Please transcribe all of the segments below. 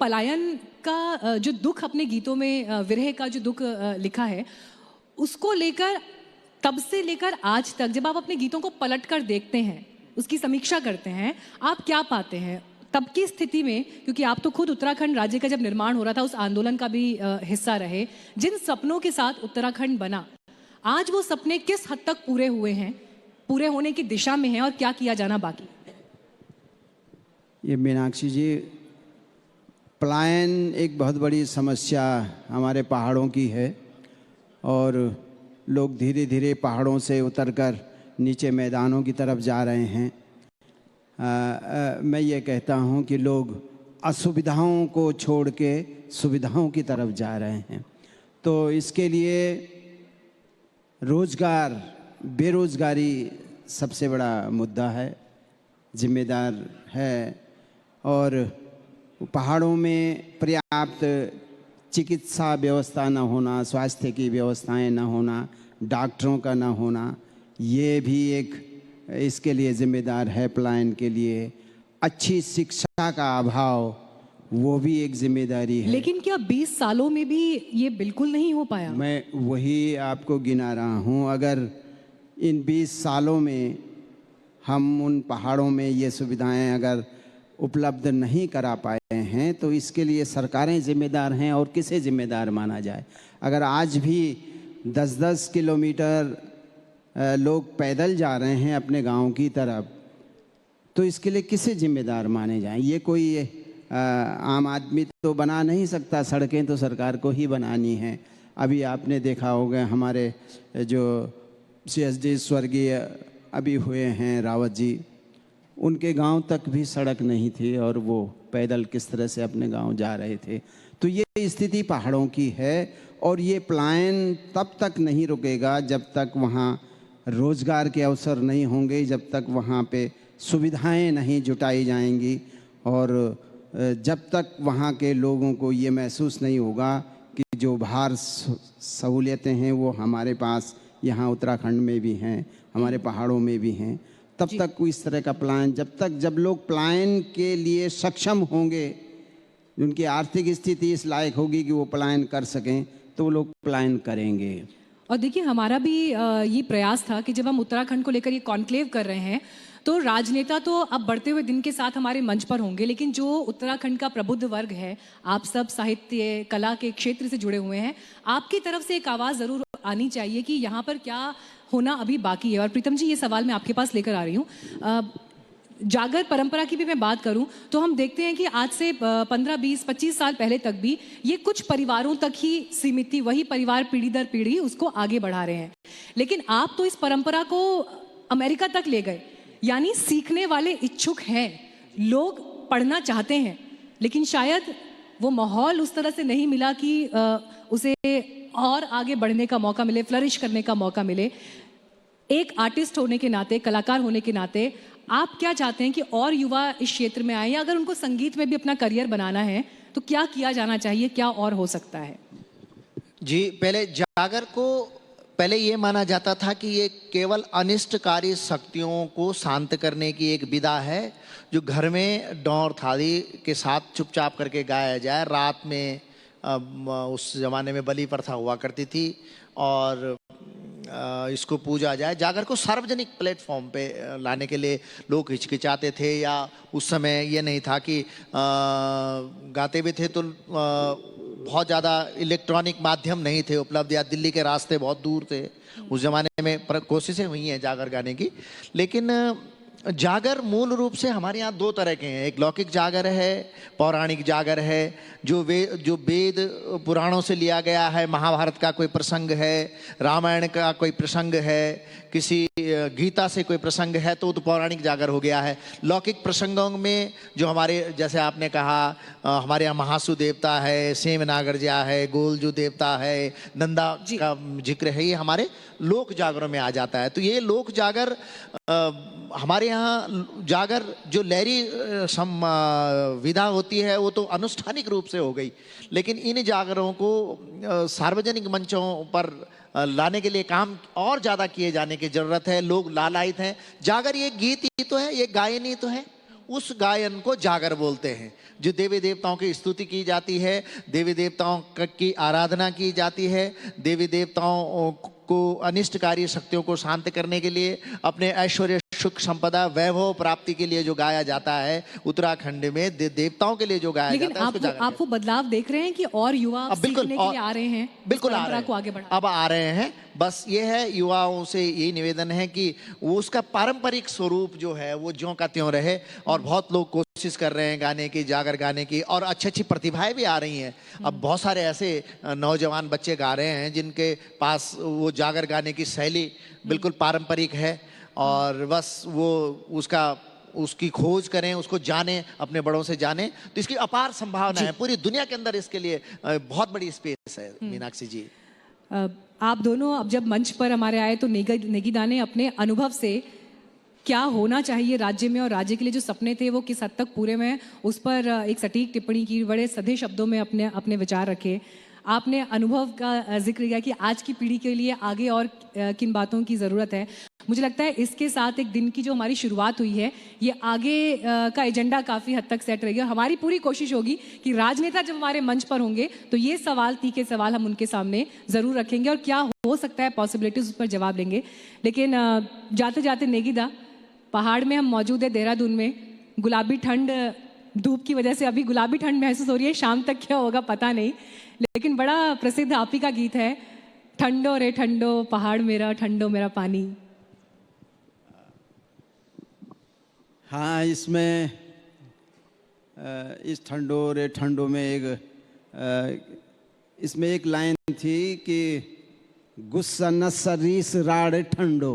पलायन का जो दुख अपने गीतों में विरह का जो दुख लिखा है, उसको लेकर तब से लेकर आज तक जब आप अपने गीतों को पलट कर देखते हैं, उसकी समीक्षा करते हैं, आप क्या पाते हैं तब की स्थिति में? क्योंकि आप तो खुद उत्तराखंड राज्य का जब निर्माण हो रहा था उस आंदोलन का भी हिस्सा रहे, जिन सपनों के साथ उत्तराखंड बना, आज वो सपने किस हद तक पूरे हुए हैं, पूरे होने की दिशा में हैं और क्या किया जाना बाकी? ये मीनाक्षी जी, पलायन एक बहुत बड़ी समस्या हमारे पहाड़ों की है और लोग धीरे धीरे पहाड़ों से उतरकर नीचे मैदानों की तरफ जा रहे हैं। मैं ये कहता हूँ कि लोग असुविधाओं को छोड़ के सुविधाओं की तरफ जा रहे हैं। तो इसके लिए रोज़गार, बेरोज़गारी सबसे बड़ा मुद्दा है, जिम्मेदार है। और पहाड़ों में पर्याप्त चिकित्सा व्यवस्था न होना, स्वास्थ्य की व्यवस्थाएं न होना, डॉक्टरों का न होना, ये भी एक इसके लिए जिम्मेदार है। पलायन के लिए अच्छी शिक्षा का अभाव, वो भी एक जिम्मेदारी है। लेकिन क्या 20 सालों में भी ये बिल्कुल नहीं हो पाया? मैं वही आपको गिना रहा हूँ। अगर इन 20 सालों में हम उन पहाड़ों में ये सुविधाएं अगर उपलब्ध नहीं करा पाए हैं तो इसके लिए सरकारें जिम्मेदार हैं। और किसे जिम्मेदार माना जाए? अगर आज भी 10-10 किलोमीटर लोग पैदल जा रहे हैं अपने गांव की तरफ, तो इसके लिए किसे जिम्मेदार माने जाएं? ये कोई आम आदमी तो बना नहीं सकता, सड़कें तो सरकार को ही बनानी है। अभी आपने देखा होगा हमारे जो CSD स्वर्गीय अभी हुए हैं रावत जी, उनके गांव तक भी सड़क नहीं थी और वो पैदल किस तरह से अपने गांव जा रहे थे। तो ये स्थिति पहाड़ों की है और ये पलायन तब तक नहीं रुकेगा जब तक वहाँ रोज़गार के अवसर नहीं होंगे, जब तक वहाँ पे सुविधाएं नहीं जुटाई जाएंगी और जब तक वहाँ के लोगों को ये महसूस नहीं होगा कि जो बाहर सहूलियतें हैं वो हमारे पास यहाँ उत्तराखंड में भी हैं, हमारे पहाड़ों में भी हैं, तब तक कोई इस तरह का पलायन, जब लोग पलायन के लिए सक्षम होंगे, उनकी आर्थिक स्थिति इस लायक होगी कि वो पलायन कर सकें, तो वो लोग पलायन करेंगे। और देखिए, हमारा भी ये प्रयास था कि जब हम उत्तराखंड को लेकर ये कॉन्क्लेव कर रहे हैं तो राजनेता तो अब बढ़ते हुए दिन के साथ हमारे मंच पर होंगे, लेकिन जो उत्तराखंड का प्रबुद्ध वर्ग है, आप सब साहित्य कला के क्षेत्र से जुड़े हुए हैं, आपकी तरफ से एक आवाज़ ज़रूर आनी चाहिए कि यहाँ पर क्या होना अभी बाकी है। और प्रीतम जी, ये सवाल मैं आपके पास लेकर आ रही हूँ। जागर परंपरा की भी मैं बात करूं तो हम देखते हैं कि आज से 15, 20, 25 साल पहले तक भी ये कुछ परिवारों तक ही सीमित थी। वही परिवार पीढ़ी दर पीढ़ी उसको आगे बढ़ा रहे हैं, लेकिन आप तो इस परंपरा को अमेरिका तक ले गए। यानी सीखने वाले इच्छुक हैं, लोग पढ़ना चाहते हैं, लेकिन शायद वो माहौल उस तरह से नहीं मिला कि उसे और आगे बढ़ने का मौका मिले, फ्लरिश करने का मौका मिले। एक आर्टिस्ट होने के नाते, कलाकार होने के नाते, आप क्या चाहते हैं कि और युवा इस क्षेत्र में आए, या अगर उनको संगीत में भी अपना करियर बनाना है तो क्या किया जाना चाहिए, क्या और हो सकता है? जी, पहले जागर को पहले ये माना जाता था कि ये केवल अनिष्टकारी शक्तियों को शांत करने की एक विधा है, जो घर में डौर थाली के साथ चुपचाप करके गाया जाए। रात में उस जमाने में बलि प्रथा हुआ करती थी और इसको पूजा जाए। जागर को सार्वजनिक प्लेटफॉर्म पे लाने के लिए लोग हिचकिचाते थे, या उस समय ये नहीं था कि गाते भी थे तो बहुत ज़्यादा इलेक्ट्रॉनिक माध्यम नहीं थे उपलब्ध, या दिल्ली के रास्ते बहुत दूर थे। उस ज़माने में कोशिशें हुई हैं जागर गाने की, लेकिन जागर मूल रूप से हमारे यहाँ दो तरह के हैं। एक लौकिक जागर है, पौराणिक जागर है, जो वेद पुराणों से लिया गया है। महाभारत का कोई प्रसंग है, रामायण का कोई प्रसंग है, किसी गीता से कोई प्रसंग है, तो पौराणिक जागर हो गया है। लौकिक प्रसंगों में जो हमारे, जैसे आपने कहा, हमारे यहाँ महासु देवता है, सेम नागरजा है, गोलजू देवता है, नंदा का जिक्र है, ये हमारे लोक जागरों में आ जाता है। तो ये लोक जागर, हमारे यहाँ जागर जो लहरी विधा होती है वो तो अनुष्ठानिक रूप से हो गई, लेकिन इन जागरों को सार्वजनिक मंचों पर लाने के लिए काम और ज़्यादा किए जाने की ज़रूरत है। लोग लालायित हैं। जागर ये गीत ही तो है, ये गायन ही तो है। उस गायन को जागर बोलते हैं। जो देवी देवताओं की स्तुति की जाती है, देवी देवताओं की आराधना की जाती है, देवी देवताओं को अनिष्टकारी शक्तियों को शांत करने के लिए, अपने ऐश्वर्य सुख संपदा वैभव प्राप्ति के लिए जो गाया जाता है उत्तराखंड में, देवताओं के लिए जो गाया लेकिन जाता है, उसको जागर आप वो बदलाव देख रहे हैं कि और युवा अब बिल्कुल सीखने के लिए आ रहे हैं, बिल्कुल इस आ परंपरा रहे को हैं, आगे बढ़ा। अब आ रहे हैं। बस ये है, युवाओं से यही निवेदन है कि वो उसका पारंपरिक स्वरूप जो है वो ज्यों का त्यों रहे। और बहुत लोग कोशिश कर रहे हैं गाने की, जागर गाने की, और अच्छी अच्छी प्रतिभाएं भी आ रही हैं। अब बहुत सारे ऐसे नौजवान बच्चे गा रहे हैं जिनके पास वो जागर गाने की शैली बिल्कुल पारंपरिक है, और बस वो उसकी खोज करें, उसको जाने, अपने बड़ों से जाने, तो इसकी अपार संभावना है। पूरी दुनिया के अंदर इसके लिए बहुत बड़ी स्पेस है। मीनाक्षी जी, आप दोनों अब जब मंच पर हमारे आए तो नेगीदा ने अपने अनुभव से क्या होना चाहिए राज्य में और राज्य के लिए जो सपने थे वो किस हद तक पूरे में, उस पर एक सटीक टिप्पणी की, बड़े सधे शब्दों में अपने विचार रखे। आपने अनुभव का जिक्र किया कि आज की पीढ़ी के लिए आगे और किन बातों की ज़रूरत है। मुझे लगता है इसके साथ एक दिन की जो हमारी शुरुआत हुई है, ये आगे का एजेंडा काफ़ी हद तक सेट रहेगी। और हमारी पूरी कोशिश होगी कि राजनेता जब हमारे मंच पर होंगे तो ये सवाल, तीखे सवाल हम उनके सामने ज़रूर रखेंगे और क्या हो सकता है पॉसिबिलिटीज़, उस पर जवाब लेंगे। लेकिन जाते जाते नेगीदा, पहाड़ में हम मौजूद है, देहरादून में, गुलाबी ठंड, धूप की वजह से अभी गुलाबी ठंड महसूस हो रही है, शाम तक क्या होगा पता नहीं, लेकिन बड़ा प्रसिद्ध आप ही का गीत है, ठंडो रे ठंडो पहाड़ मेरा, ठंडो मेरा पानी। हाँ, इसमें इस ठंडो रे ठंडो में इसमें एक लाइन थी कि गुस्सा न सरीस राड़ ठंडो।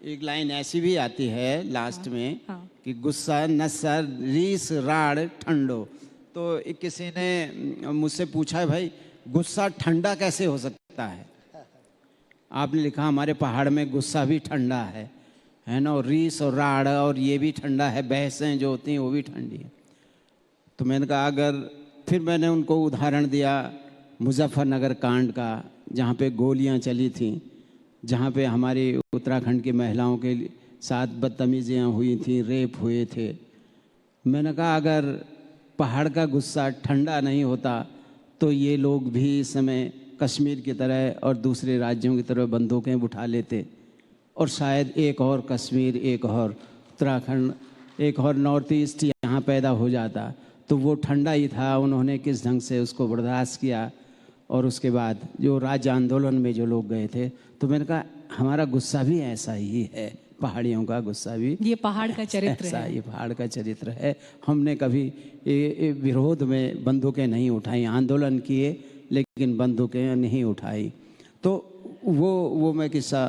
एक लाइन ऐसी भी आती है लास्ट में कि गुस्सा न सरीस राड़ ठंडो। तो किसी ने मुझसे पूछा है, भाई गुस्सा ठंडा कैसे हो सकता है? आपने लिखा हमारे पहाड़ में गुस्सा भी ठंडा है ना, और रीस और राड़ और ये भी ठंडा है, बहसें जो होती हैं वो भी ठंडी है। तो मैंने कहा फिर मैंने उनको उदाहरण दिया मुजफ्फरनगर कांड का, जहाँ पे गोलियाँ चली थीं, जहाँ पे हमारी उत्तराखंड की महिलाओं के साथ बदतमीजियाँ हुई थी, रेप हुए थे। मैंने कहा अगर पहाड़ का गुस्सा ठंडा नहीं होता तो ये लोग भी इस समय कश्मीर की तरह और दूसरे राज्यों की तरह बंदूकें उठा लेते, और शायद एक और कश्मीर, एक और उत्तराखंड, एक और नॉर्थ ईस्ट यहाँ पैदा हो जाता। तो वो ठंडा ही था, उन्होंने किस ढंग से उसको बर्दाश्त किया। और उसके बाद जो राज्य आंदोलन में जो लोग गए थे, तो मैंने कहा हमारा गुस्सा भी ऐसा ही है, पहाड़ियों का गुस्सा भी ये पहाड़ का चरित्र है। ये पहाड़ का चरित्र है। हमने कभी विरोध में बंदूकें नहीं उठाई, आंदोलन किए लेकिन बंदूकें नहीं उठाई। तो वो मैं किस्सा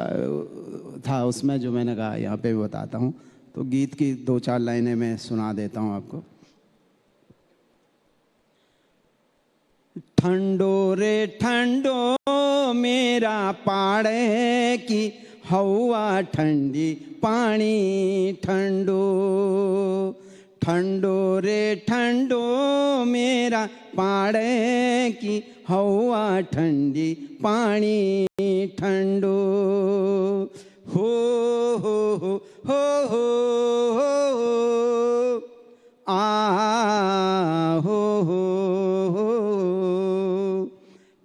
था उसमें जो मैंने कहा यहाँ पे बताता हूँ। तो गीत की 2-4 लाइनें मैं सुना देता हूँ आपको। ठंडो रे ठंडो मेरा पाड़े की हवा ठंडी पानी ठंडो, ठंडो रे ठंडो मेरा पाड़े की हवा ठंडी पानी ठंडो। हो हो हो हो हो हो आ हो हो हो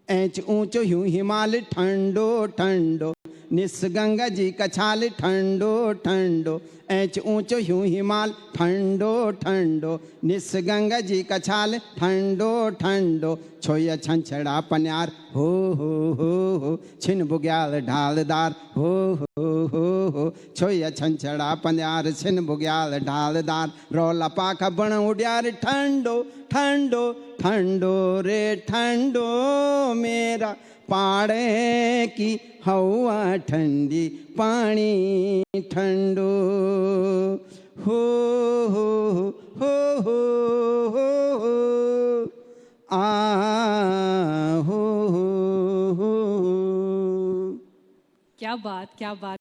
ऐच ऊंचो यूं हिमालय ठंडो ठंडो, निस गंगा जी का छाल ठंडो ठंडो। ऐच ऊंचो यूं हिमाल ठंडो ठंडो, निस गंगा जी का छाल ठंडो ठंडो। छोया छंछड़ा पन्यार हो हो, छिन बुग्याल ढालदार हो हो। छोया छंछड़ा पन्यार छिन बुग्याल ढालदार, रौला पाखा बण उड्यार ठंडो ठंडो ठंडो रे ठंडो मेरा पाड़े की हवा ठंडी पानी ठंडो। हो हो हो हो हो आ हो हो। क्या बात, क्या बात।